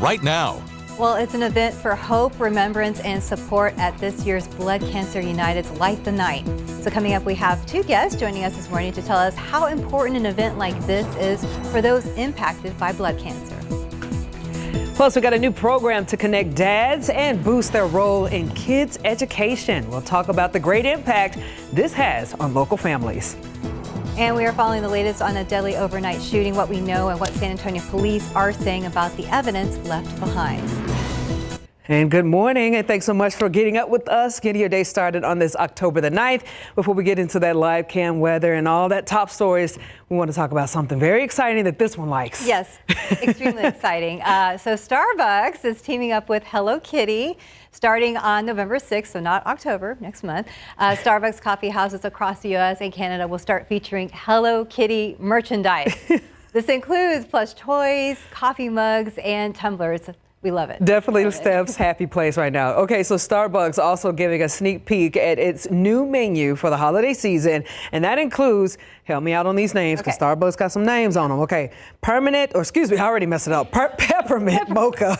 right now. Well, it's an event for hope, remembrance, and support at this year's Blood Cancer United's Light the Night. So coming up, we have two guests joining us this morning to tell us how important an event like this is for those impacted by blood cancer. Plus, we got a new program to connect dads and boost their role in kids' education. We'll talk about the great impact this has on local families. And we are following the latest on a deadly overnight shooting, what we know and what San Antonio police are saying about the evidence left behind. And good morning, and thanks so much for getting up with us, getting your day started on this October the 9th. Before we get into that live cam weather and all that top stories, we want to talk about something very exciting that this one likes. Yes, extremely exciting. So Starbucks is teaming up with Hello Kitty starting on November 6th, so not October, next month. Starbucks coffee houses across the U.S. and Canada will start featuring Hello Kitty merchandise. This includes plush toys, coffee mugs, and tumblers. We love it. Definitely Steph's happy place right now. Okay, so Starbucks also giving a sneak peek at its new menu for the holiday season, and that includes, help me out on these names, because Starbucks got some names on them. Okay, I already messed it up. Peppermint mocha,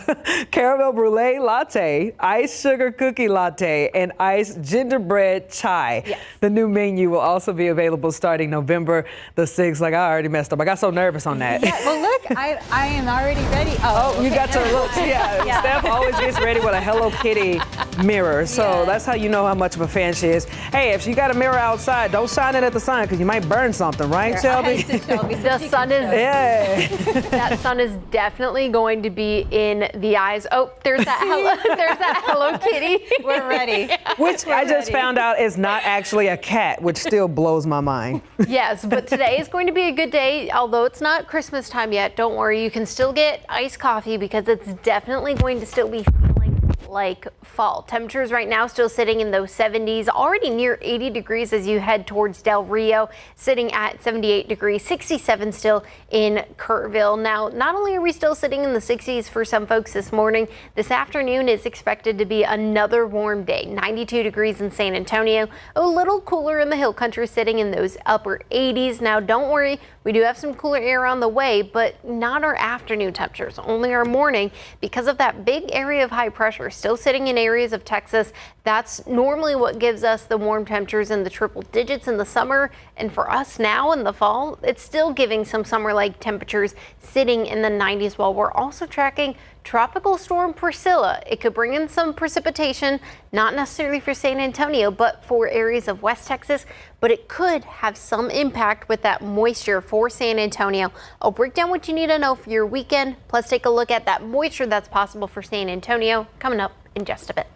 caramel brulee latte, iced sugar cookie latte, and iced gingerbread chai. Yes. The new menu will also be available starting November the 6th. Like, I already messed up. I got so nervous on that. Yeah, well, look, I am already ready. Oh, you got to look. Yeah, Steph always gets ready with a Hello Kitty mirror, so that's how you know how much of a fan she is. Hey, if you got a mirror outside, don't shine it at the sun because you might burn something, right, Shelby? The sun is that sun is definitely going to be in the eyes. Oh, there's that Hello Kitty. We're ready. Which I just found out is not actually a cat, which still blows my mind. Yes, but today is going to be a good day. Although it's not Christmas time yet, don't worry, you can still get iced coffee because it's definitely going to still be feeling like fall. Temperatures right now still sitting in those 70s, already near 80 degrees as you head towards Del Rio, sitting at 78 degrees, 67 still in Kerrville. Now, not only are we still sitting in the 60s for some folks this morning, this afternoon is expected to be another warm day, 92 degrees in San Antonio, a little cooler in the hill country, sitting in those upper 80s. Now, don't worry, we do have some cooler air on the way, but not our afternoon temperatures, only our morning, because of that big area of high pressure still sitting in areas of Texas. That's normally what gives us the warm temperatures in the triple digits in the summer. And for us now in the fall, it's still giving some summer-like temperatures sitting in the 90s, while we're also tracking Tropical Storm Priscilla. It could bring in some precipitation, not necessarily for San Antonio, but for areas of West Texas. But it could have some impact with that moisture for San Antonio. I'll break down what you need to know for your weekend, plus take a look at that moisture that's possible for San Antonio coming up in just a bit.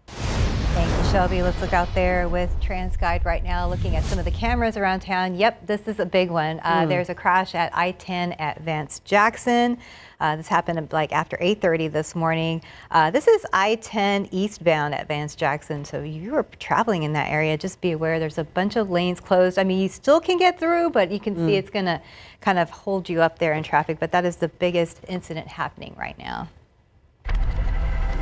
Thank you, Shelby. Let's look out there with TransGuide right now, looking at some of the cameras around town. Yep, this is a big one. There's a crash at I-10 at Vance Jackson. This happened like after 8:30 this morning. This is I-10 eastbound at Vance Jackson. So if you are traveling in that area, just be aware there's a bunch of lanes closed. I mean, you still can get through, but you can see it's going to kind of hold you up there in traffic. But that is the biggest incident happening right now.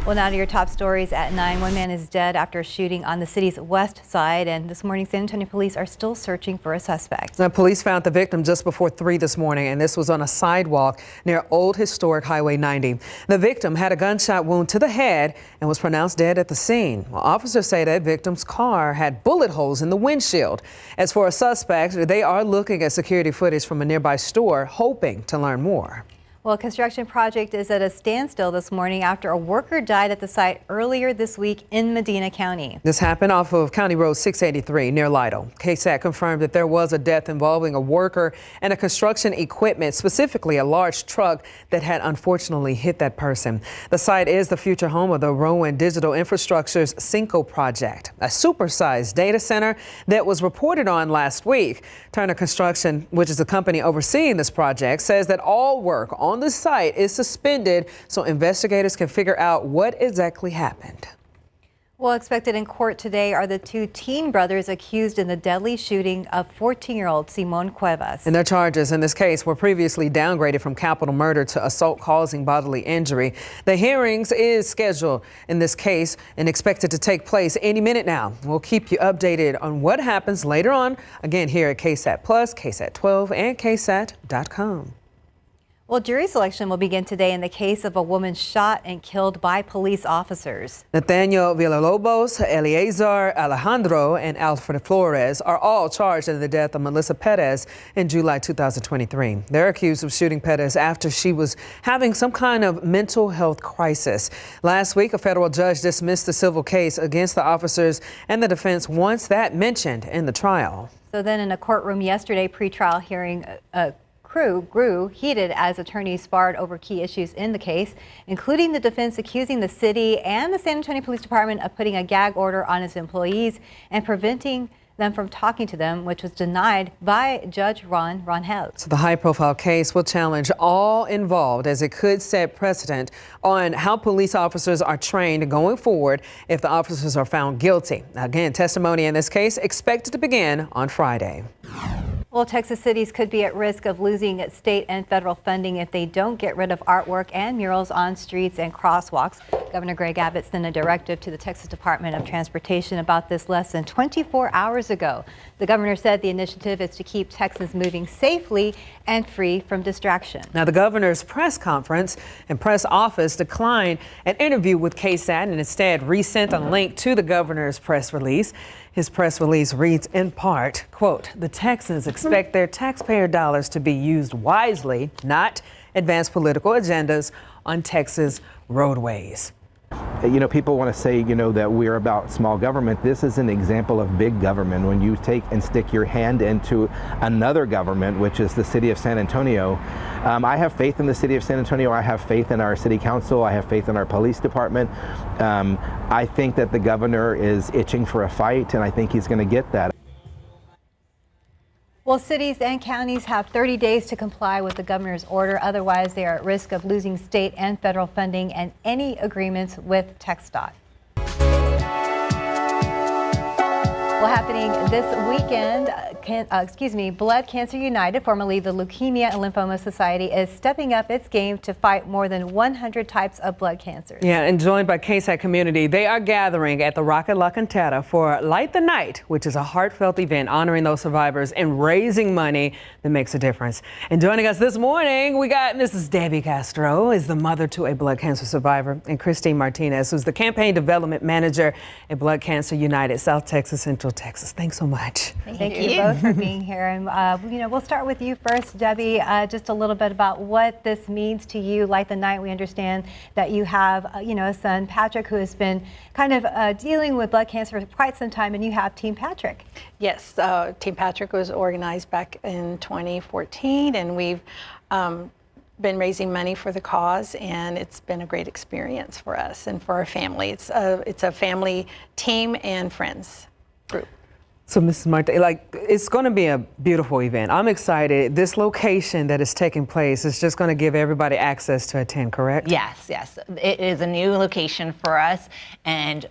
Well, now to your top stories at 9. One man is dead after a shooting on the city's west side, and this morning San Antonio police are still searching for a suspect. Now, police found the victim just before 3 this morning, and this was on a sidewalk near Old Historic Highway 90. The victim had a gunshot wound to the head and was pronounced dead at the scene. Well, officers say that victim's car had bullet holes in the windshield. As for a suspect, they are looking at security footage from a nearby store, hoping to learn more. Well, a construction project is at a standstill this morning after a worker died at the site earlier this week in Medina County. This happened off of County Road 683 near Lido. KSAT confirmed that there was a death involving a worker and a construction equipment, specifically a large truck that had unfortunately hit that person. The site is the future home of the Rowan Digital Infrastructure's Cinco project, a supersized data center that was reported on last week. Turner Construction, which is the company overseeing this project, says that all work on the site is suspended so investigators can figure out what exactly happened. Well, expected in court today are the two teen brothers accused in the deadly shooting of 14-year-old Simon Cuevas. And their charges in this case were previously downgraded from capital murder to assault causing bodily injury. The hearings is scheduled in this case and expected to take place any minute now. We'll keep you updated on what happens later on, again here at KSAT Plus, KSAT 12, and KSAT.com. Well, jury selection will begin today in the case of a woman shot and killed by police officers. Nathaniel Villalobos, Eleazar Alejandro, and Alfred Flores are all charged in the death of Melissa Perez in July 2023. They're accused of shooting Perez after she was having some kind of mental health crisis. Last week, a federal judge dismissed the civil case against the officers, and the defense wants that mentioned in the trial. So then in a courtroom yesterday, pretrial hearing grew heated as attorneys sparred over key issues in the case, including the defense accusing the city and the San Antonio Police Department of putting a gag order on its employees and preventing them from talking to them, which was denied by Judge Braunfels. So the high-profile case will challenge all involved, as it could set precedent on how police officers are trained going forward if the officers are found guilty. Now, again, testimony in this case expected to begin on Friday. Well, Texas cities could be at risk of losing state and federal funding if they don't get rid of artwork and murals on streets and crosswalks. Governor Greg Abbott sent a directive to the Texas Department of Transportation about this less than 24 hours ago. The governor said the initiative is to keep Texans moving safely and free from distraction. Now, the governor's press conference and press office declined an interview with KSAT and instead resent a link to the governor's press release. His press release reads in part, quote, "The Texans expect their taxpayer dollars to be used wisely, not advance political agendas on Texas roadways." You know, people want to say, that we're about small government. This is an example of big government. When you take and stick your hand into another government, which is the city of San Antonio, I have faith in the city of San Antonio. I have faith in our city council. I have faith in our police department. I think that the governor is itching for a fight, and I think he's going to get that. Well, cities and counties have 30 days to comply with the governor's order. Otherwise, they are at risk of losing state and federal funding and any agreements with TxDOT. Well, happening this weekend, Blood Cancer United, formerly the Leukemia and Lymphoma Society, is stepping up its game to fight more than 100 types of blood cancers. Yeah, and joined by KSAT community, they are gathering at the Rocket La Cantera for Light the Night, which is a heartfelt event honoring those survivors and raising money that makes a difference. And joining us this morning, we got Mrs. Debbie Castro, is the mother to a blood cancer survivor, and Christine Martinez, who's the campaign development manager at Blood Cancer United, South Texas, Central Texas. Thanks so much. Thank you both for being here. And, we'll start with you first, Debbie. Just a little bit about what this means to you. Light the Night, we understand that you have, a son, Patrick, who has been kind of dealing with blood cancer for quite some time, and you have Team Patrick. Yes, Team Patrick was organized back in 2014, and we've been raising money for the cause, and it's been a great experience for us and for our family. It's a family team and friends group. So, Mrs. Martin, it's going to be a beautiful event. I'm excited. This location that is taking place is just going to give everybody access to attend, correct? Yes. It is a new location for us, and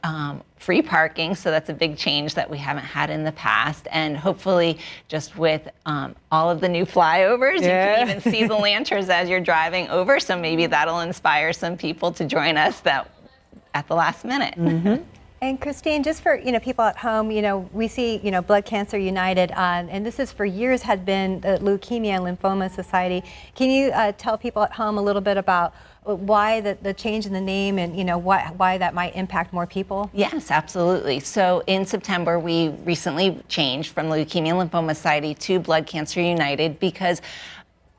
free parking, so that's a big change that we haven't had in the past. And hopefully, just with all of the new flyovers, you can even see the lanterns as you're driving over, so maybe that'll inspire some people to join us at the last minute. Mm-hmm. And Christine, just for people at home, we see Blood Cancer United, and this is for years had been the Leukemia and Lymphoma Society. Can you tell people at home a little bit about why the change in the name and why that might impact more people? Yes, absolutely. So in September, we recently changed from Leukemia and Lymphoma Society to Blood Cancer United because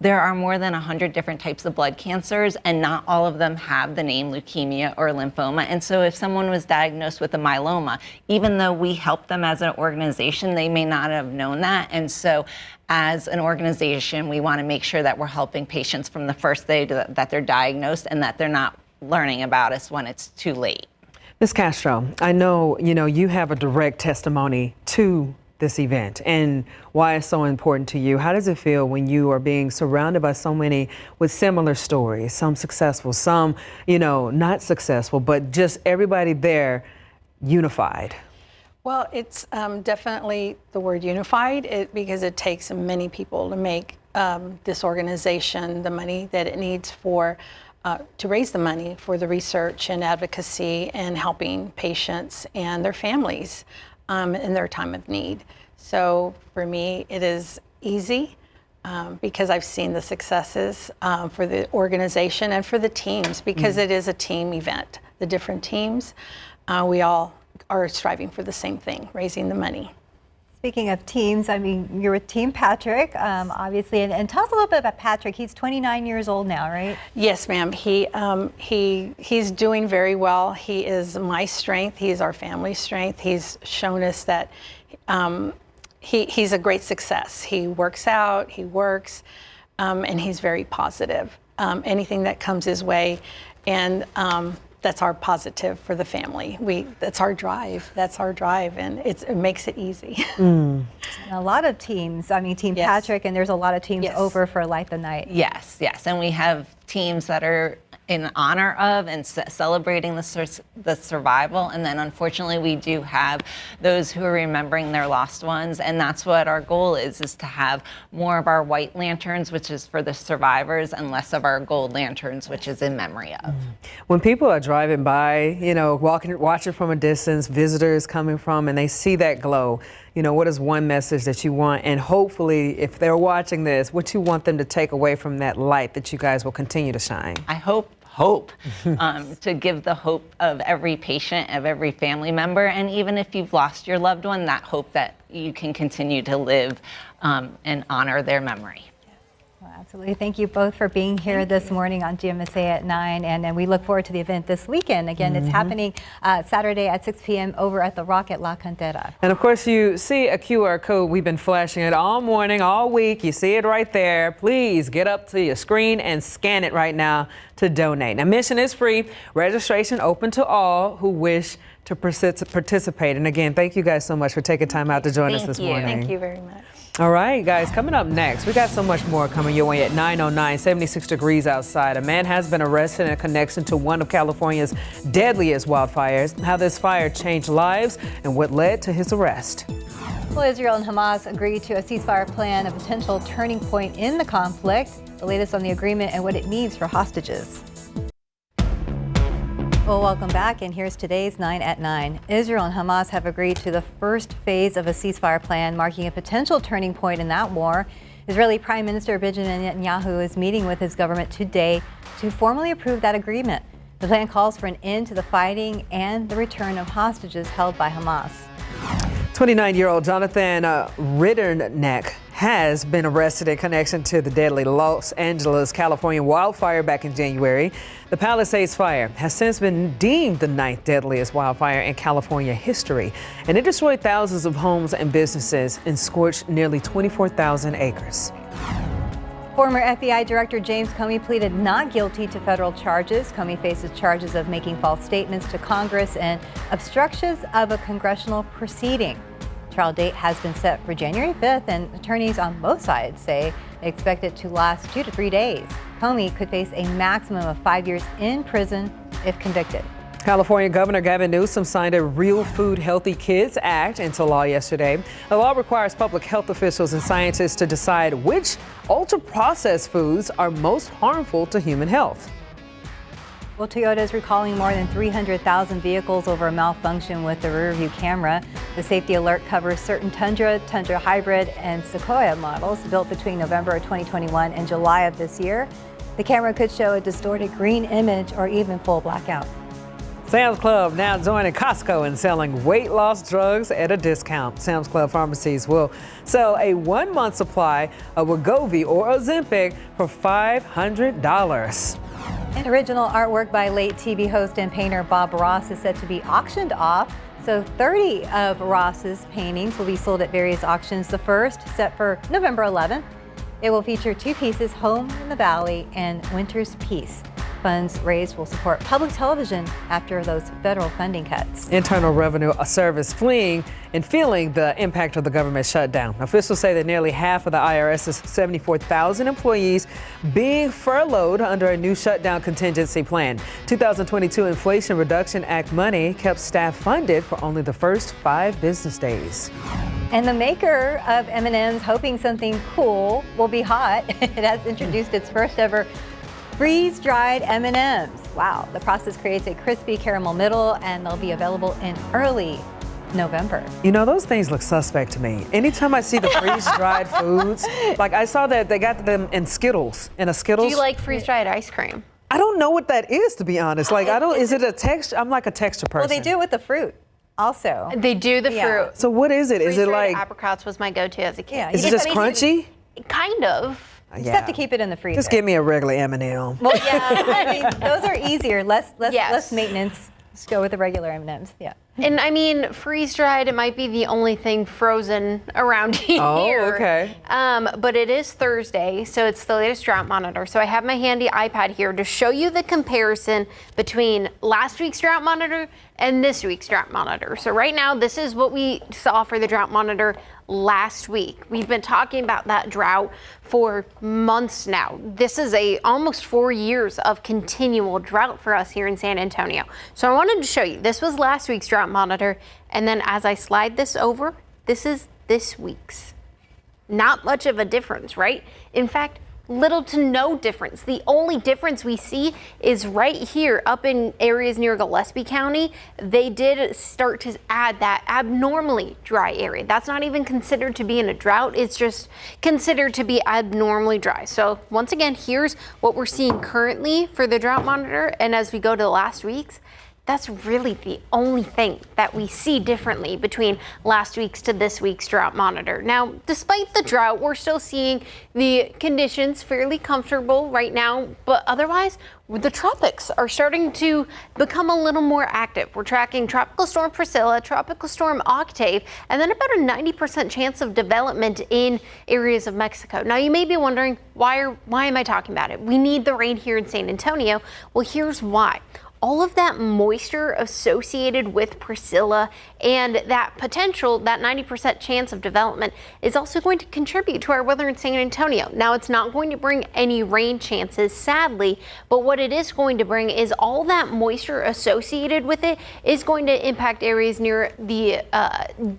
there are more than 100 different types of blood cancers, and not all of them have the name leukemia or lymphoma. And so if someone was diagnosed with a myeloma, even though we help them as an organization, they may not have known that. And so as an organization, we want to make sure that we're helping patients from the first day that they're diagnosed, and that they're not learning about us when it's too late. Ms. Castro, I know, you have a direct testimony to this event and why it's so important to you. How does it feel when you are being surrounded by so many with similar stories, some successful, some, not successful, but just everybody there unified? Well, it's definitely the word unified because it takes many people to make this organization the money that it needs to raise the money for the research and advocacy and helping patients and their families in their time of need. So for me, it is easy because I've seen the successes for the organization and for the teams, because it is a team event. The different teams, we all are striving for the same thing, raising the money. Speaking of teams, I mean, you're with Team Patrick, obviously, and tell us a little bit about Patrick. He's 29 years old now, right? Yes, ma'am. He's doing very well. He is my strength. He's our family's strength. He's shown us that he's a great success. He works out, he works, and he's very positive. Anything that comes his way, and that's our positive for the family. That's our drive. That's our drive, and it makes it easy. A lot of teams. I mean, Team Yes. Patrick, and there's a lot of teams Yes. over for Light the Night. Yes, yes, and we have teams that are in honor of and celebrating the survival, and then unfortunately we do have those who are remembering their lost ones, and that's what our goal is to have more of our white lanterns, which is for the survivors, and less of our gold lanterns, which is in memory of. When people are driving by, you know, watching from a distance, visitors coming from, and they see that glow, you know, what is one message that you want? And hopefully, if they're watching this, what you want them to take away from that light that you guys will continue to shine? I hope to give the hope of every patient, of every family member, and even if you've lost your loved one, that hope that you can continue to live and honor their memory. Well, absolutely. Thank you both for being here this morning on GMSA at 9, and we look forward to the event this weekend. Again, it's happening Saturday at 6 p.m. over at the Rock at La Cantera. And of course, you see a QR code. We've been flashing it all morning, all week. You see it right there. Please get up to your screen and scan it right now to donate. Now, admission is free. Registration open to all who wish to participate. And again, thank you guys so much for taking time out to join us this morning. Thank you very much. All right, guys, coming up next, we got so much more coming your way at 9:09, 76 degrees outside. A man has been arrested in connection to one of California's deadliest wildfires. How this fire changed lives and what led to his arrest. Well, Israel and Hamas agreed to a ceasefire plan, a potential turning point in the conflict. The latest on the agreement and what it means for hostages. Well, welcome back, and here's today's 9 at 9. Israel and Hamas have agreed to the first phase of a ceasefire plan, marking a potential turning point in that war. Israeli Prime Minister Benjamin Netanyahu is meeting with his government today to formally approve that agreement. The plan calls for an end to the fighting and the return of hostages held by Hamas. 29-year-old Jonathan Ritterneck has been arrested in connection to the deadly Los Angeles, California wildfire back in January. The Palisades fire has since been deemed the 9th deadliest wildfire in California history, and it destroyed thousands of homes and businesses and scorched nearly 24,000 acres. Former FBI Director James Comey pleaded not guilty to federal charges. Comey faces charges of making false statements to Congress and obstructions of a congressional proceeding. Trial date has been set for January 5th, and attorneys on both sides say they expect it to last 2 to 3 days. Comey could face a maximum of 5 years in prison if convicted. California Governor Gavin Newsom signed a Real Food Healthy Kids Act into law yesterday. The law requires public health officials and scientists to decide which ultra-processed foods are most harmful to human health. Well, Toyota is recalling more than 300,000 vehicles over a malfunction with the rear-view camera. The safety alert covers certain Tundra, Tundra Hybrid, and Sequoia models built between November of 2021 and July of this year. The camera could show a distorted green image or even full blackout. Sam's Club now joining Costco in selling weight loss drugs at a discount. Sam's Club pharmacies will sell a 1-month supply of Wegovy or Ozempic for $500. An original artwork by late TV host and painter Bob Ross is set to be auctioned off. So 30 of Ross's paintings will be sold at various auctions. The first, set for November 11th, it will feature 2 pieces, Home in the Valley and Winter's Peace. Funds raised will support public television after those federal funding cuts. Internal Revenue Service fleeing and feeling the impact of the government shutdown. Officials say that nearly half of the IRS's 74,000 employees being furloughed under a new shutdown contingency plan. 2022 Inflation Reduction Act money kept staff funded for only the first 5 business days. And the maker of M&M's, hoping something cool will be hot, it has introduced its first ever freeze-dried M&Ms. Wow, the process creates a crispy caramel middle, and they'll be available in early November. You know, those things look suspect to me. Anytime I see the freeze-dried foods, like I saw that they got them in Skittles, in a Skittles. Do you like freeze-dried ice cream? I don't know what that is, to be honest. Like, is it a texture? I'm like a texture person. Well, they do it with the fruit also. They do the fruit. So what is it? Is it Freeze-dried like, apricots was my go-to as a kid. Yeah, is it just crunchy? Kind of. You just have to keep it in the freezer. Just give me a regular M&M. Well, yeah, I mean, those are easier, less Yes. maintenance. Just go with the regular M&Ms. Yeah. And I mean, freeze-dried, it might be the only thing frozen around here. Oh, okay. But it is Thursday, so it's the latest drought monitor. So I have my handy iPad here to show you the comparison between last week's drought monitor and this week's drought monitor. So right now, this is what we saw for the drought monitor last week. We've been talking about that drought for months now. This is almost 4 years of continual drought for us here in San Antonio. So I wanted to show you, this was last week's drought monitor, and then as I slide this over, this is this week's. Not much of a difference, right? In fact, little to no difference. The only difference we see is right here up in areas near Gillespie County. They did start to add that abnormally dry area. That's not even considered to be in a drought. It's just considered to be abnormally dry. So once again, here's what we're seeing currently for the drought monitor. And as we go to the last week's, that's really the only thing that we see differently between last week's to this week's drought monitor. Now, despite the drought, we're still seeing the conditions fairly comfortable right now, but otherwise, the tropics are starting to become a little more active. We're tracking Tropical Storm Priscilla, Tropical Storm Octave, and then about a 90% chance of development in areas of Mexico. Now, you may be wondering, why am I talking about it? We need the rain here in San Antonio. Well, here's why. All of that moisture associated with Priscilla and that potential, that 90% chance of development, is also going to contribute to our weather in San Antonio. Now, it's not going to bring any rain chances, sadly, but what it is going to bring is all that moisture associated with it is going to impact areas near the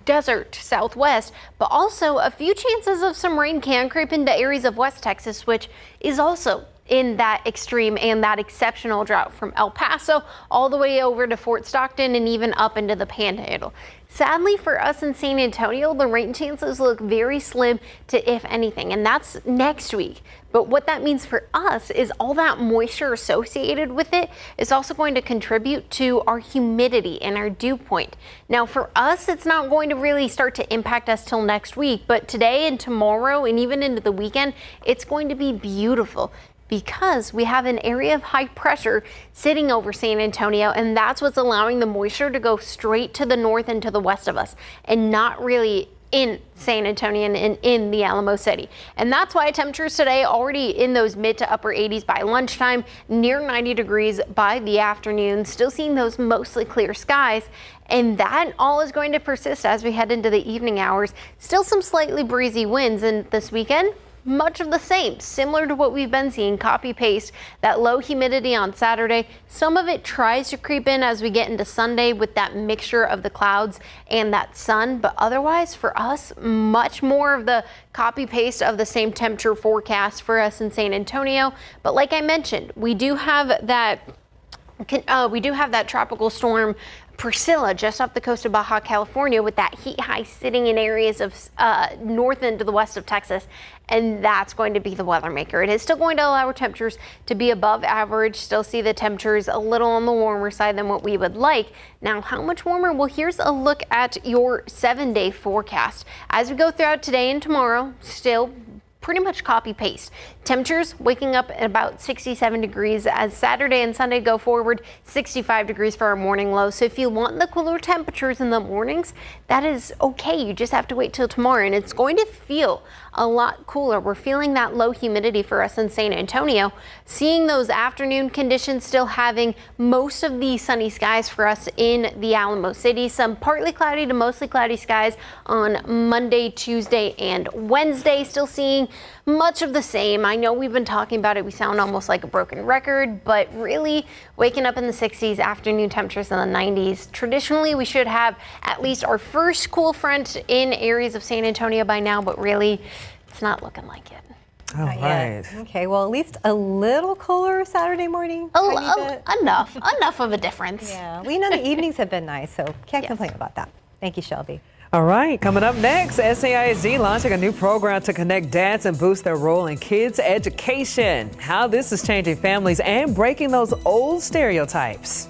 desert southwest, but also a few chances of some rain can creep into areas of West Texas, which is also in that extreme and that exceptional drought from El Paso all the way over to Fort Stockton and even up into the Panhandle. Sadly for us in San Antonio, the rain chances look very slim to if anything, and that's next week. But what that means for us is all that moisture associated with it is also going to contribute to our humidity and our dew point. Now for us, it's not going to really start to impact us till next week, but today and tomorrow and even into the weekend, it's going to be beautiful, because we have an area of high pressure sitting over San Antonio, and that's what's allowing the moisture to go straight to the north and to the west of us and not really in San Antonio and in the Alamo City. And that's why temperatures today already in those mid to upper 80s by lunchtime, near 90 degrees by the afternoon, still seeing those mostly clear skies. And that all is going to persist as we head into the evening hours. Still some slightly breezy winds, and this weekend, much of the same, similar to what we've been seeing, copy paste, that low humidity on Saturday. Some of it tries to creep in as we get into Sunday with that mixture of the clouds and that sun, but otherwise for us, much more of the copy paste of the same temperature forecast for us in San Antonio. But like I mentioned, we do have that tropical storm Priscilla just off the coast of Baja California, with that heat high sitting in areas of north and to the west of Texas, and that's going to be the weather maker. It is still going to allow our temperatures to be above average, still see the temperatures a little on the warmer side than what we would like. Now, how much warmer? Well, here's a look at your 7-day forecast. As we go throughout today and tomorrow, still pretty much copy paste. Temperatures waking up at about 67 degrees as Saturday and Sunday go forward, 65 degrees for our morning low. So if you want the cooler temperatures in the mornings, that is okay. You just have to wait till tomorrow, and it's going to feel a lot cooler. We're feeling that low humidity for us in San Antonio. Seeing those afternoon conditions, still having most of the sunny skies for us in the Alamo City. Some partly cloudy to mostly cloudy skies on Monday, Tuesday, and Wednesday. Still seeing much of the same. I know we've been talking about it. We sound almost like a broken record, but really waking up in the 60s, afternoon temperatures in the 90s. Traditionally, we should have at least our first cool front in areas of San Antonio by now, but really, it's not looking like it. All right. Okay, well, at least a little cooler Saturday morning. Enough of a difference. Yeah, we know the evenings have been nice, so can't complain about that. Thank you, Shelby. All right, coming up next, SAISD launching a new program to connect dads and boost their role in kids' education. How this is changing families and breaking those old stereotypes.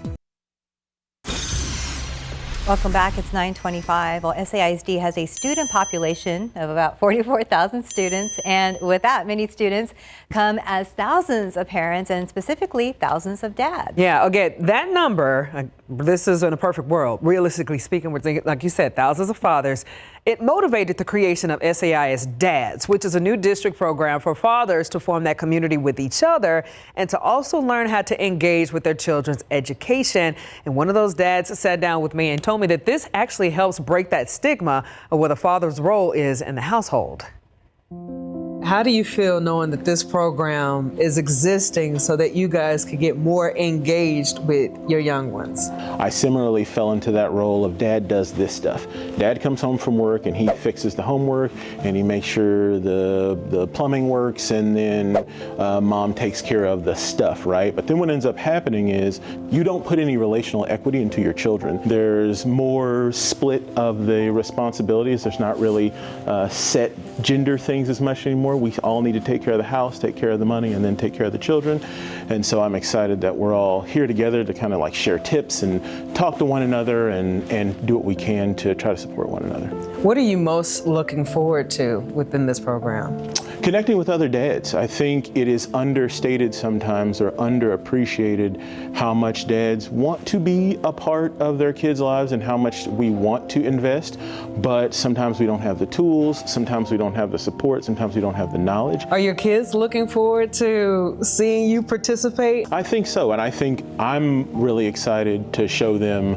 Welcome back. It's 9:25. Well, SAISD has a student population of about 44,000 students, and with that many students come as thousands of parents and specifically thousands of dads. Yeah, again, that number, this is in a perfect world. Realistically speaking, we're thinking, like you said, thousands of fathers. It motivated the creation of SAIS Dads, which is a new district program for fathers to form that community with each other and to also learn how to engage with their children's education. And one of those dads sat down with me and told me that this actually helps break that stigma of what a father's role is in the household. How do you feel knowing that this program is existing so that you guys could get more engaged with your young ones? I similarly fell into that role of dad does this stuff. Dad comes home from work and he fixes the homework and he makes sure the plumbing works, and then mom takes care of the stuff, right? But then what ends up happening is you don't put any relational equity into your children. There's more split of the responsibilities. There's not really set gender things as much anymore. We all need to take care of the house, take care of the money, and then take care of the children. And so I'm excited that we're all here together to kind of like share tips and talk to one another and do what we can to try to support one another. What are you most looking forward to within this program? Connecting with other dads. I think it is understated sometimes or underappreciated how much dads want to be a part of their kids' lives and how much we want to invest, but sometimes we don't have the tools, sometimes we don't have the support, sometimes we don't have the knowledge. Are your kids looking forward to seeing you participate? I think so, and I think I'm really excited to show them,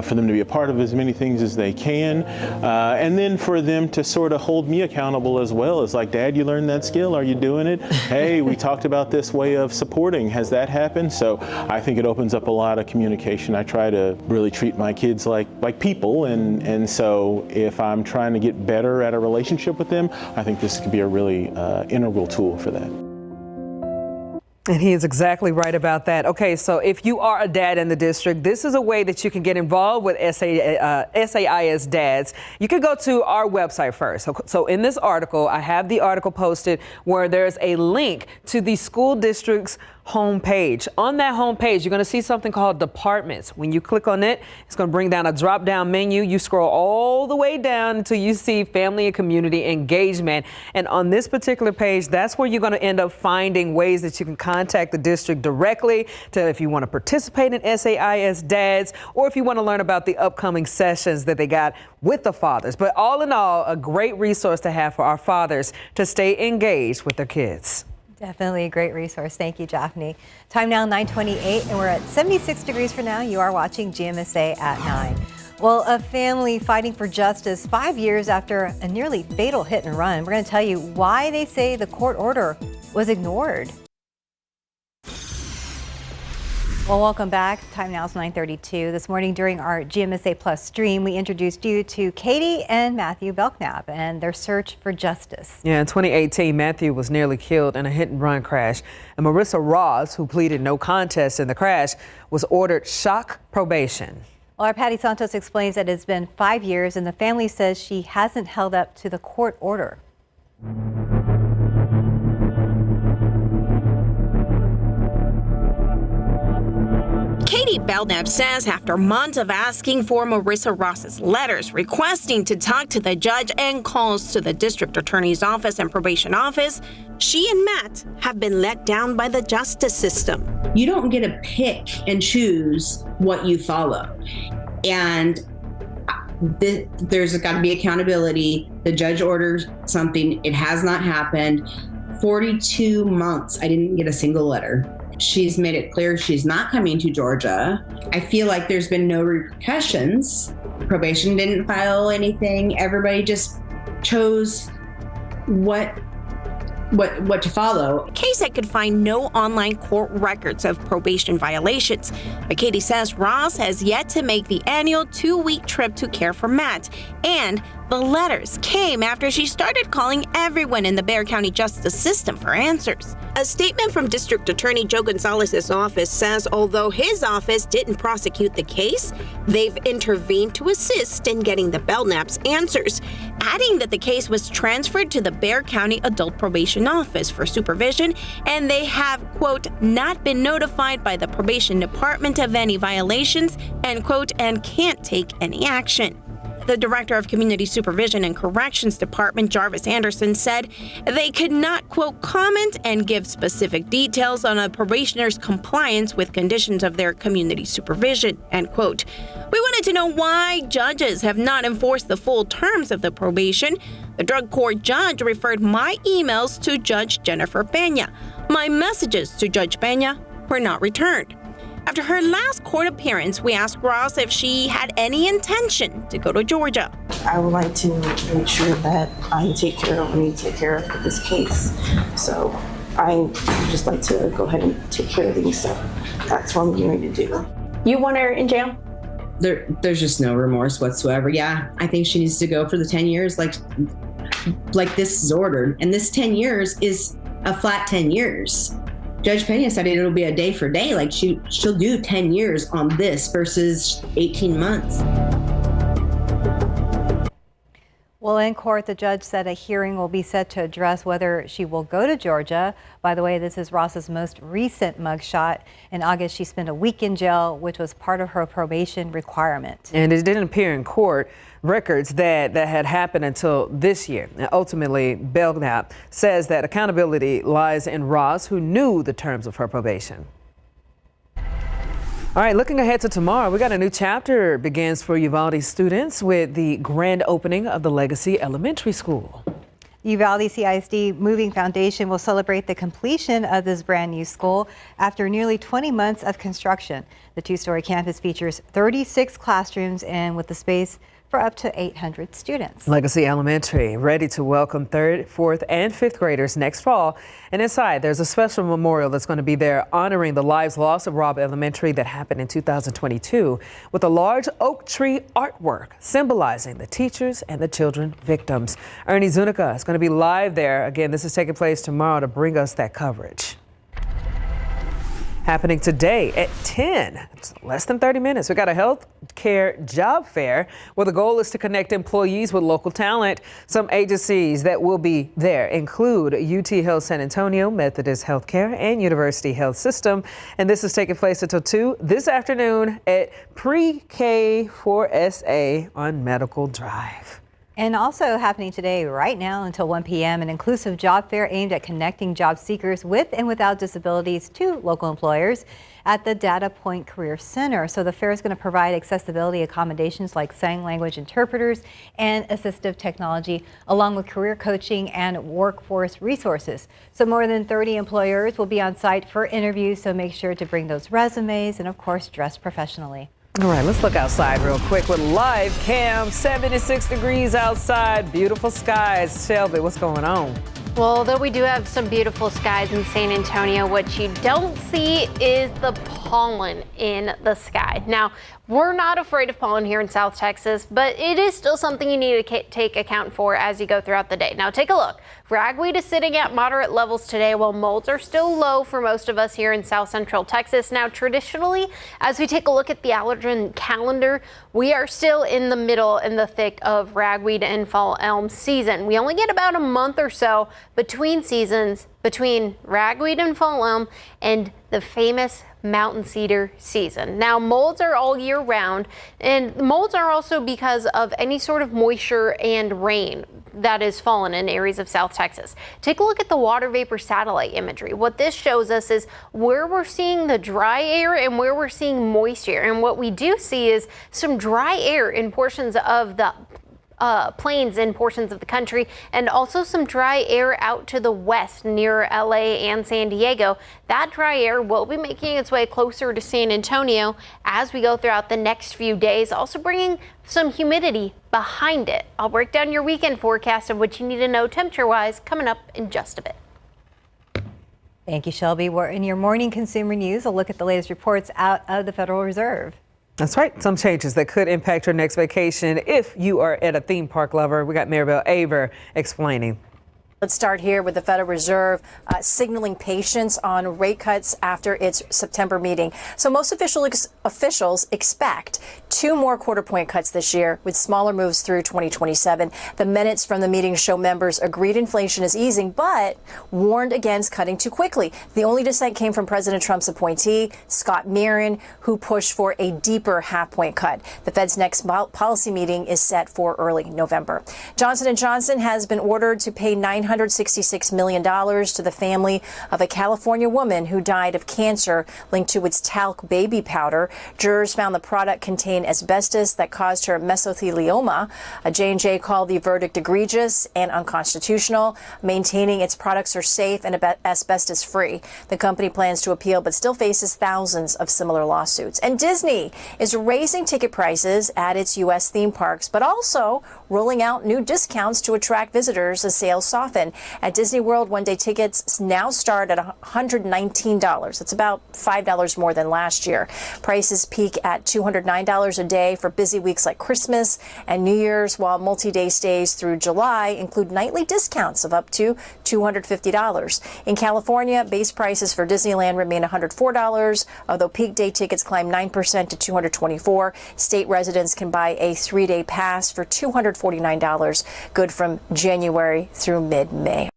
for them to be a part of as many things as they can, and then for them to sort of hold me accountable as well. As like, Dad, you learned that skill, are you doing it? Hey, we talked about this way of supporting, has that happened? So I think it opens up a lot of communication. I try to really treat my kids like people, and so if I'm trying to get better at a relationship with them, I think this could be a really integral tool for that. And he is exactly right about that. Okay, so if you are a dad in the district, this is a way that you can get involved with SAIS Dads. You can go to our website first. So in this article, I have the article posted where there's a link to the school district's homepage. On that homepage, you're going to see something called departments. When you click on it, it's going to bring down a drop-down menu. You scroll all the way down until you see family and community engagement. And on this particular page, that's where you're going to end up finding ways that you can contact the district directly to if you want to participate in SAIS Dads or if you want to learn about the upcoming sessions that they got with the fathers. But all in all, a great resource to have for our fathers to stay engaged with their kids. Definitely a great resource. Thank you, Japhanie. Time now 9:28, and we're at 76 degrees for now. You are watching GMSA at 9. Well, a family fighting for justice 5 years after a nearly fatal hit and run. We're going to tell you why they say the court order was ignored. Well, welcome back. Time now is 9:32. This morning during our GMSA Plus stream, we introduced you to Katie and Matthew Belknap and their search for justice. Yeah, in 2018, Matthew was nearly killed in a hit and run crash. And Marissa Ross, who pleaded no contest in the crash, was ordered shock probation. Well, our Patty Santos explains that it's been 5 years and the family says she hasn't held up to the court order. Katie Belknap says after months of asking for Marissa Ross's letters requesting to talk to the judge and calls to the district attorney's office and probation office, she and Matt have been let down by the justice system. You don't get to pick and choose what you follow. And there's got to be accountability. The judge orders something. It has not happened. 42 months, I didn't get a single letter. She's made it clear she's not coming to Georgia. I feel like there's been no repercussions. Probation didn't file anything. Everybody just chose what to follow. KSAT could find no online court records of probation violations, but Katie says Ross has yet to make the annual 2-week trip to care for Matt and The letters came after she started calling everyone in the Bexar County justice system for answers. A statement from District Attorney Joe Gonzalez's office says although his office didn't prosecute the case, they've intervened to assist in getting the Belknap's answers, adding that the case was transferred to the Bexar County Adult Probation Office for supervision, and they have, quote, not been notified by the probation department of any violations, end quote, and can't take any action. The Director of Community Supervision and Corrections Department, Jarvis Anderson, said they could not, quote, comment and give specific details on a probationer's compliance with conditions of their community supervision, end quote. We wanted to know why judges have not enforced the full terms of the probation. The drug court judge referred my emails to Judge Jennifer Peña. My messages to Judge Peña were not returned. After her last court appearance, we asked Ross if she had any intention to go to Georgia. I would like to make sure that I take care of what I need to take care of for this case. So I would just like to go ahead and take care of things. So that's what I'm getting ready to do. You want her in jail? There's just no remorse whatsoever. Yeah, I think she needs to go for the 10 years like this is ordered. And this 10 years is a flat 10 years. Judge Peña said it'll be a day for day, like she'll do 10 years on this versus 18 months. Well, in court, the judge said a hearing will be set to address whether she will go to Georgia. By the way, this is Ross's most recent mugshot. In August, she spent a week in jail, which was part of her probation requirement. And it didn't appear in court records that had happened until this year. Now, ultimately, Belknap says that accountability lies in Ross, who knew the terms of her probation. All right, looking ahead to tomorrow, we got a new chapter begins for Uvalde students with the grand opening of the Legacy Elementary School. Uvalde CISD Moving Foundation will celebrate the completion of this brand new school after nearly 20 months of construction. The two-story campus features 36 classrooms and with the space for up to 800 students. Legacy Elementary ready to welcome 3rd, 4th, and 5th graders next fall. And inside, there's a special memorial that's going to be there honoring the lives lost at Robb Elementary that happened in 2022 with a large oak tree artwork symbolizing the teachers and the children victims. Ernie Zuniga is going to be live there. Again, this is taking place tomorrow to bring us that coverage. Happening today at 10. It's less than 30 minutes. We got a health care job fair where the goal is to connect employees with local talent. Some agencies that will be there include UT Health San Antonio, Methodist Healthcare, and University Health System. And this is taking place until 2 this afternoon at Pre-K 4SA on Medical Drive. And also happening today right now until 1 p.m. an inclusive job fair aimed at connecting job seekers with and without disabilities to local employers at the Data Point Career Center. So the fair is going to provide accessibility accommodations like sign language interpreters and assistive technology, along with career coaching and workforce resources. So more than 30 employers will be on site for interviews, so make sure to bring those resumes and of course dress professionally. All right, let's look outside real quick with live cam. 76 degrees outside, beautiful skies. Shelby, what's going on? Well, although we do have some beautiful skies in San Antonio, what you don't see is the pollen in the sky. Now, we're not afraid of pollen here in South Texas, but it is still something you need to take account for as you go throughout the day. Now, take a look. Ragweed is sitting at moderate levels today, while molds are still low for most of us here in South Central Texas. Now, traditionally, as we take a look at the allergen calendar, we are still in the middle, in the thick of ragweed and fall elm season. We only get about a month or so between seasons, between ragweed and fall elm and the famous mountain cedar season. Now, molds are all year round, and molds are also because of any sort of moisture and rain that is fallen in areas of South Texas. Take a look at the water vapor satellite imagery. What this shows us is where we're seeing the dry air and where we're seeing moisture. And what we do see is some dry air in portions of the plains in portions of the country, and also some dry air out to the west near LA and San Diego. That dry air will be making its way closer to San Antonio as we go throughout the next few days, also bringing some humidity behind it. I'll break down your weekend forecast of what you need to know temperature-wise coming up in just a bit. Thank you, Shelby. We're in your morning consumer news. A look at the latest reports out of the Federal Reserve. That's right. Some changes that could impact your next vacation if you are at a theme park lover. We got Maribel Aber explaining. Let's start here with the Federal Reserve signaling patience on rate cuts after its September meeting. So most officials expect 2 more quarter-point cuts this year, with smaller moves through 2027. The minutes from the meeting show members agreed inflation is easing, but warned against cutting too quickly. The only dissent came from President Trump's appointee, Scott Merrin, who pushed for a deeper half-point cut. The Fed's next policy meeting is set for early November. Johnson & Johnson has been ordered to pay $966 million to the family of a California woman who died of cancer linked to its talc baby powder. Jurors found the product contained asbestos that caused her mesothelioma. J&J called the verdict egregious and unconstitutional, maintaining its products are safe and asbestos-free. The company plans to appeal but still faces thousands of similar lawsuits. And Disney is raising ticket prices at its U.S. theme parks, but also rolling out new discounts to attract visitors as sales soften. At Disney World, one-day tickets now start at $119. That's about $5 more than last year. Prices peak at $209 a day for busy weeks like Christmas and New Year's, while multi-day stays through July include nightly discounts of up to $250. In California, base prices for Disneyland remain $104, although peak day tickets climb 9% to $224. State residents can buy a 3-day pass for $249, good from January through mid-May.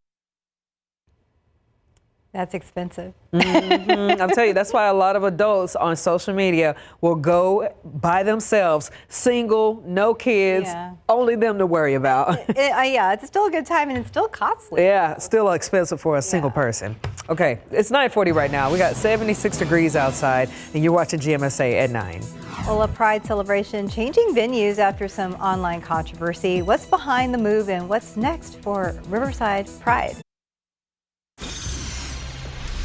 That's expensive. I'll tell you, that's why a lot of adults on social media will go by themselves, single, no kids, only them to worry about. Yeah, it's still a good time and it's still costly. Yeah, still expensive for a single person. Okay, it's 9:40 right now. We got 76 degrees outside, and you're watching GMSA at 9. Well, a Pride celebration changing venues after some online controversy. What's behind the move and what's next for Riverside Pride?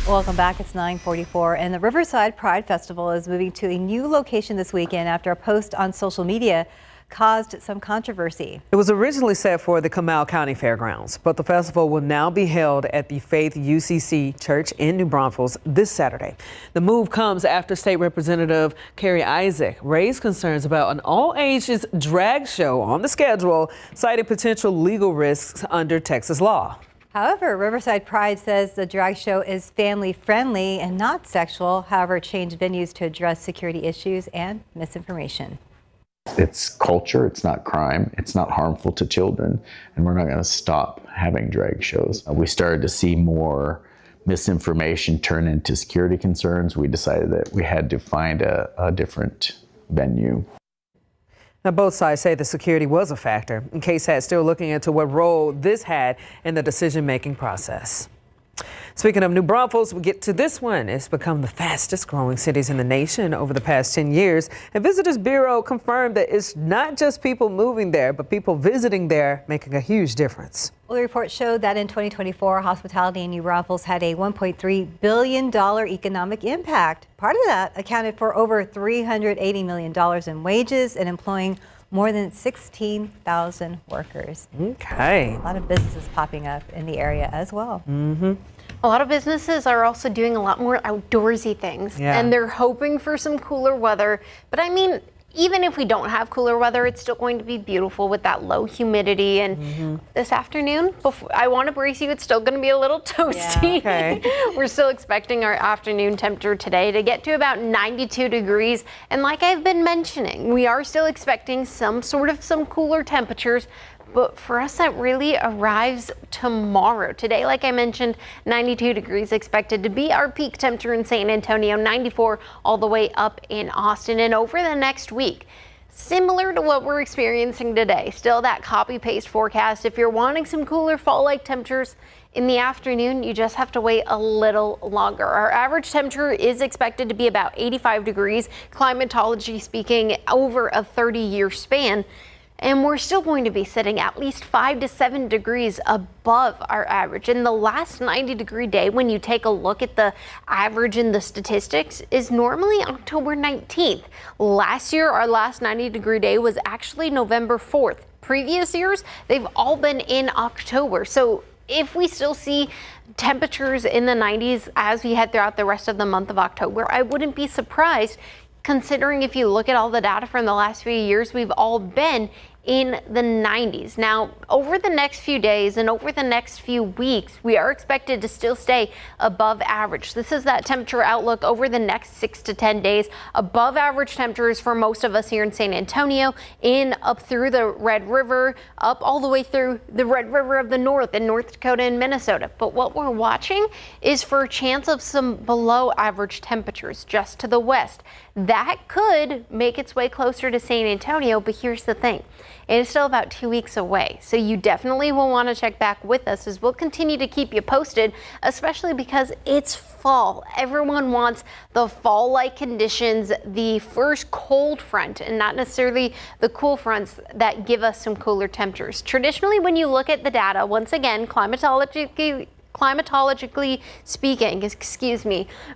Welcome back. It's 9:44, and the Riverside Pride Festival is moving to a new location this weekend after a post on social media caused some controversy. It was originally set for the Comal County Fairgrounds, but the festival will now be held at the Faith UCC Church in New Braunfels this Saturday. The move comes after State Representative Carrie Isaac raised concerns about an all-ages drag show on the schedule, citing potential legal risks under Texas law. However, Riverside Pride says the drag show is family-friendly and not sexual. However, it changed venues to address security issues and misinformation. It's culture, it's not crime, it's not harmful to children, and we're not going to stop having drag shows. We started to see more misinformation turn into security concerns. We decided that we had to find a different venue. Now, both sides say the security was a factor. And KSAT is still looking into what role this had in the decision-making process. Speaking of New Braunfels, we get to this one. It's become the fastest growing cities in the nation over the past 10 years. And Visitors Bureau confirmed that it's not just people moving there, but people visiting there making a huge difference. Well, the report showed that in 2024, hospitality in New Braunfels had a $1.3 billion economic impact. Part of that accounted for over $380 million in wages and employing more than 16,000 workers. Okay. A lot of businesses popping up in the area as well. A lot of businesses are also doing a lot more outdoorsy things, and they're hoping for some cooler weather. But I mean, even if we don't have cooler weather, it's still going to be beautiful with that low humidity. And this afternoon, I want to brace you, it's still going to be a little toasty. Yeah, okay. We're still expecting our afternoon temperature today to get to about 92 degrees. And like I've been mentioning, we are still expecting some cooler temperatures. But for us, that really arrives tomorrow. Today, like I mentioned, 92 degrees expected to be our peak temperature in San Antonio, 94 all the way up in Austin. And over the next week, similar to what we're experiencing today, still that copy-paste forecast. If you're wanting some cooler fall-like temperatures in the afternoon, you just have to wait a little longer. Our average temperature is expected to be about 85 degrees, climatology speaking, over a 30-year span. And we're still going to be sitting at least 5 to 7 degrees above our average. And the last 90-degree day, when you take a look at the average in the statistics, is normally October 19th. Last year, our last 90-degree day was actually November 4th. Previous years, they've all been in October. So if we still see temperatures in the 90s as we head throughout the rest of the month of October, I wouldn't be surprised considering if you look at all the data from the last few years, we've all been in the 90s. Now, over the next few days and over the next few weeks, we are expected to still stay above average. This is that temperature outlook over the next 6 to 10 days. Above average temperatures for most of us here in San Antonio, up through the Red River, up all the way through the Red River of the North in North Dakota and Minnesota. But what we're watching is for a chance of some below average temperatures just to the west. That could make its way closer to San Antonio, but here's the thing. It is still about 2 weeks away, so you definitely will want to check back with us as we'll continue to keep you posted, especially because it's fall. Everyone wants the fall-like conditions, the first cold front, and not necessarily the cool fronts that give us some cooler temperatures. Traditionally, when you look at the data, once again, climatologically speaking,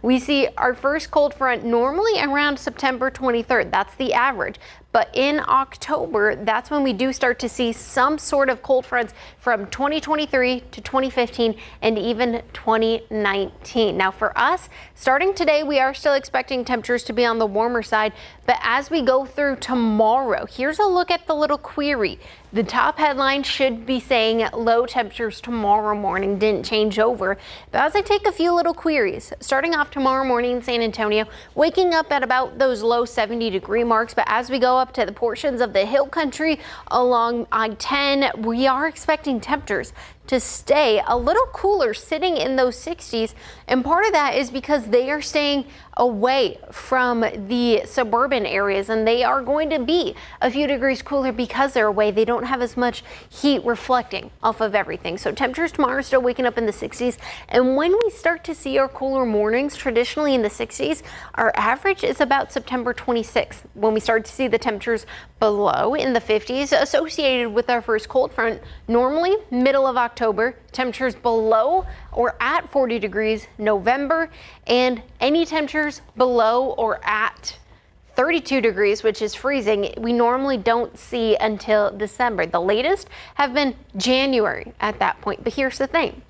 we see our first cold front normally around September 23rd. That's the average. But in October, that's when we do start to see some sort of cold fronts from 2023 to 2015 and even 2019. Now for us, starting today, we are still expecting temperatures to be on the warmer side. But as we go through tomorrow, here's a look at the little query. The top headline should be saying low temperatures tomorrow morning, didn't change over. But as I take a few little queries, starting off tomorrow morning in San Antonio, waking up at about those low 70-degree marks. But as we go up to the portions of the hill country along I-10, we are expecting temperatures to stay a little cooler, sitting in those 60s. And part of that is because they are staying away from the suburban areas, and they are going to be a few degrees cooler because they're away. They don't have as much heat reflecting off of everything. So temperatures tomorrow are still waking up in the 60s. And when we start to see our cooler mornings, traditionally in the 60s, our average is about September 26th, when we start to see the temperatures below in the 50s associated with our first cold front. Normally middle of October, temperatures below or at 40 degrees November, and any temperatures below or at 32 degrees, which is freezing, we normally don't see until December. The latest have been January at that point. But here's the thing.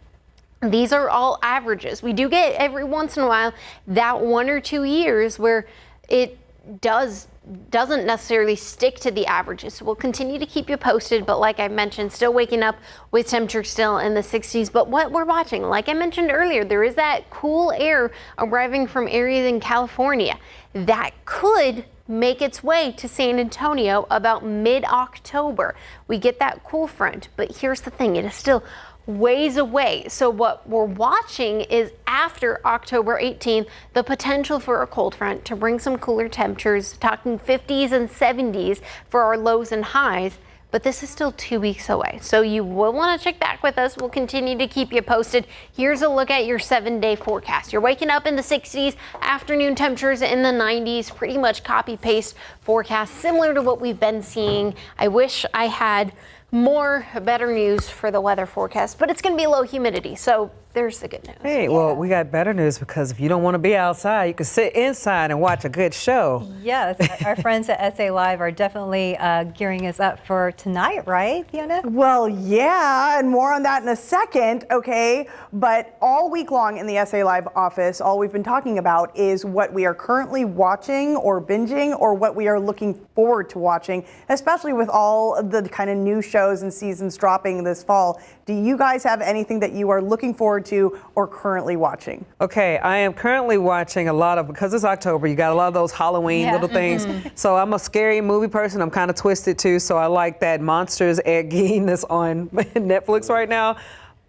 These are all averages. We do get every once in a while that 1 or 2 years where it doesn't necessarily stick to the averages. So we'll continue to keep you posted, but like I mentioned, still waking up with temperatures still in the 60s. But what we're watching, like I mentioned earlier, there is that cool air arriving from areas in California that could make its way to San Antonio about mid-October. We get that cool front, but here's the thing, it is still ways away. So what we're watching is after October 18th, the potential for a cold front to bring some cooler temperatures, talking 50s and 70s for our lows and highs. But this is still 2 weeks away. So you will want to check back with us. We'll continue to keep you posted. Here's a look at your 7-day forecast. You're waking up in the 60s, afternoon temperatures in the 90s, pretty much copy paste forecast, similar to what we've been seeing. I wish I had better news for the weather forecast, but it's going to be low humidity, so there's the good news. Hey, well, we got better news, because if you don't want to be outside, you can sit inside and watch a good show. Yes, our friends at SA Live are definitely gearing us up for tonight, right, Fiona? Well, yeah, and more on that in a second, okay? But all week long in the SA Live office, all we've been talking about is what we are currently watching or binging, or what we are looking forward to watching, especially with all the kind of new shows and seasons dropping this fall. Do you guys have anything that you are looking forward to or currently watching? Okay, I am currently watching a lot of, because it's October, you got a lot of those Halloween little things. So I'm a scary movie person. I'm kind of twisted too. So I like that Monsters Ed Gein that's on Netflix right now.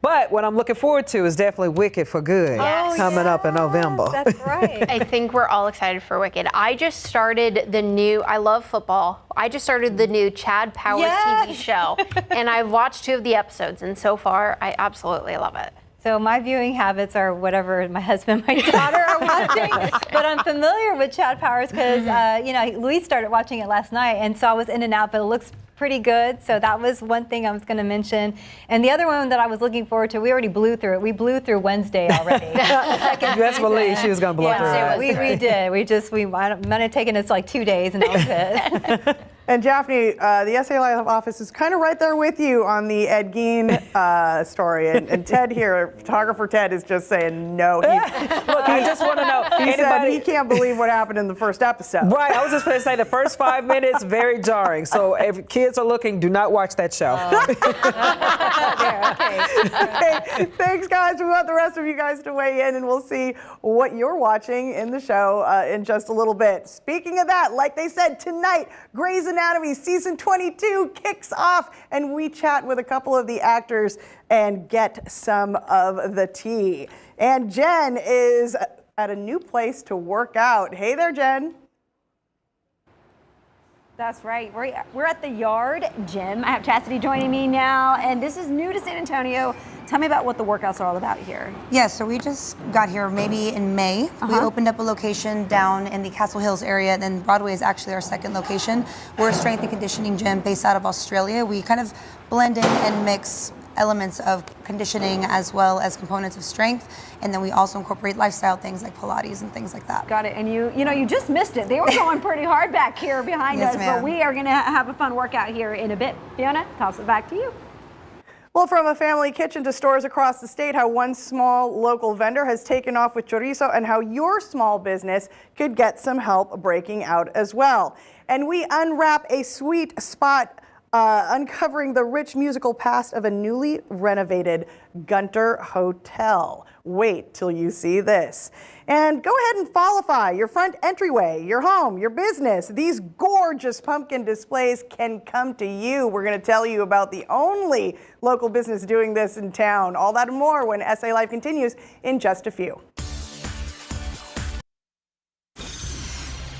But what I'm looking forward to is definitely Wicked for Good coming up in November. That's right. I think we're all excited for Wicked. I just started I love football. I just started the new Chad Powers TV show, and I've watched 2 of the episodes, and so far I absolutely love it. So my viewing habits are whatever my husband, my daughter are watching, but I'm familiar with Chad Powers because, Luis started watching it last night, and so I was in and out, but it looks pretty good. So that was one thing I was going to mention. And the other one that I was looking forward to, we already blew through it. We blew through Wednesday already. That's believe she was going to blow through it. We did. We might have taken us like 2 days, and that was it. And Daphne, the SA Live office is kind of right there with you on the Ed Gein story. And Ted here, photographer Ted, is just saying no. Look, I just want to know. He said he can't believe what happened in the first episode. Right, I was just going to say the first 5 minutes, very jarring. So if kids are looking, do not watch that show. Okay, thanks, guys. We want the rest of you guys to weigh in, and we'll see what you're watching in the show in just a little bit. Speaking of that, like they said, tonight, Grey's Anatomy Season 22 kicks off, and we chat with a couple of the actors and get some of the tea. And Jen is at a new place to work out. Hey there, Jen. That's right. We're at the Yard Gym. I have Chastity joining me now, and this is new to San Antonio. Tell me about what the workouts are all about here. Yeah, so we just got here maybe in May. We opened up a location down in the Castle Hills area, and then Broadway is actually our second location. We're a strength and conditioning gym based out of Australia. We kind of blend in and mix elements of conditioning as well as components of strength, and then we also incorporate lifestyle things like Pilates and things like that. Got it. And you just missed it. They were going pretty hard back here behind us, but we are going to have a fun workout here in a bit. Fiona, toss it back to you. Well, from a family kitchen to stores across the state, how one small local vendor has taken off with chorizo, and how your small business could get some help breaking out as well. And we unwrap a sweet spot uncovering the rich musical past of a newly renovated Gunter Hotel. Wait till you see this. And go ahead and qualify your front entryway, your home, your business. These gorgeous pumpkin displays can come to you. We're going to tell you about the only local business doing this in town. All that and more when SA Live continues in just a few.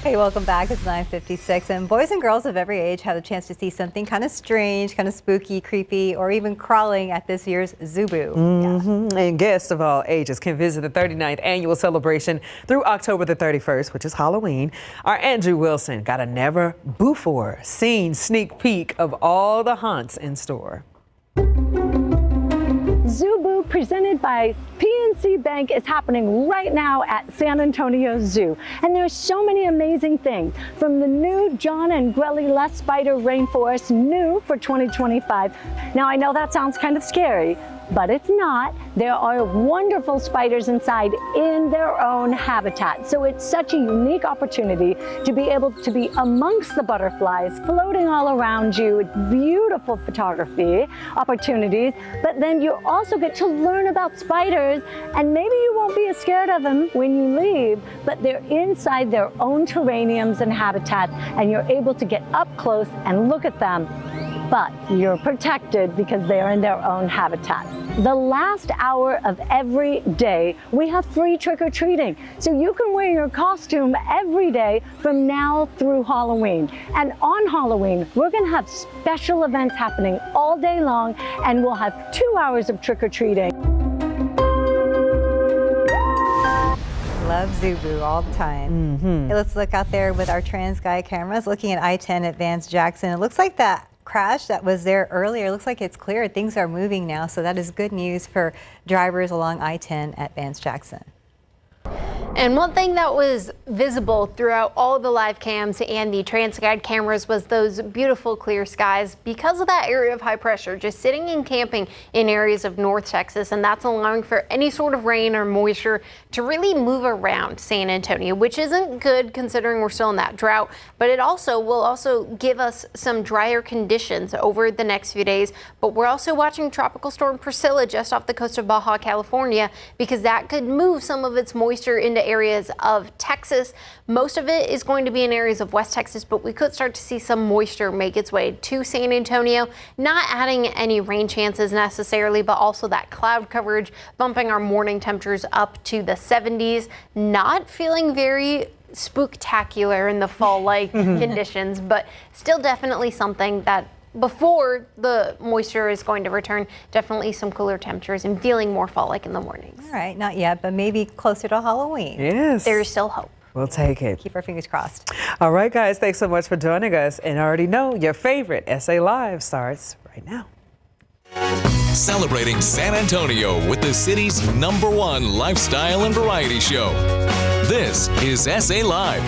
Hey, welcome back. It's 9:56, and boys and girls of every age had a chance to see something kind of strange, kind of spooky, creepy, or even crawling at this year's ZooBoo. And guests of all ages can visit the 39th annual celebration through October the 31st, which is Halloween. Our Andrew Wilson got a never-before-seen sneak peek of all the haunts in store. ZooBoo, presented by PNC Bank, is happening right now at San Antonio Zoo. And there's so many amazing things, from the new John and Grelly Les Spider Rainforest, new for 2025. Now, I know that sounds kind of scary, but it's not. There are wonderful spiders inside in their own habitat. So it's such a unique opportunity to be able to be amongst the butterflies, floating all around you. It's beautiful photography opportunities, but then you also get to learn about spiders, and maybe you won't be as scared of them when you leave, but they're inside their own terrariums and habitats, and you're able to get up close and look at them. But you're protected because they're in their own habitat. The last hour of every day, we have free trick-or-treating. So you can wear your costume every day from now through Halloween. And on Halloween, we're gonna have special events happening all day long, and we'll have 2 hours of trick-or-treating. Love ZooBoo all the time. Hey, let's look out there with our TransGuide cameras, looking at I-10 at Vance Jackson. It looks like that crash that was there earlier looks like it's cleared. Things are moving now, so that is good news for drivers along I-10 at Vance Jackson. And one thing that was visible throughout all the live cams and the TransGuide cameras was those beautiful clear skies because of that area of high pressure, just sitting and camping in areas of North Texas, and that's allowing for any sort of rain or moisture to really move around San Antonio, which isn't good considering we're still in that drought, but it also will give us some drier conditions over the next few days. But we're also watching Tropical Storm Priscilla just off the coast of Baja California, because that could move some of its moisture into areas of Texas. Most of it is going to be in areas of West Texas, but we could start to see some moisture make its way to San Antonio, not adding any rain chances necessarily, but also that cloud coverage bumping our morning temperatures up to the 70s. Not feeling very spooktacular in the fall-like conditions, but still definitely something that before the moisture is going to return, definitely some cooler temperatures and feeling more fall-like in the mornings. All right, not yet, but maybe closer to Halloween. Yes. There's still hope. We'll take it. Keep our fingers crossed. All right, guys, thanks so much for joining us. And I already know your favorite SA Live starts right now. Celebrating San Antonio with the city's #1 lifestyle and variety show. This is SA Live.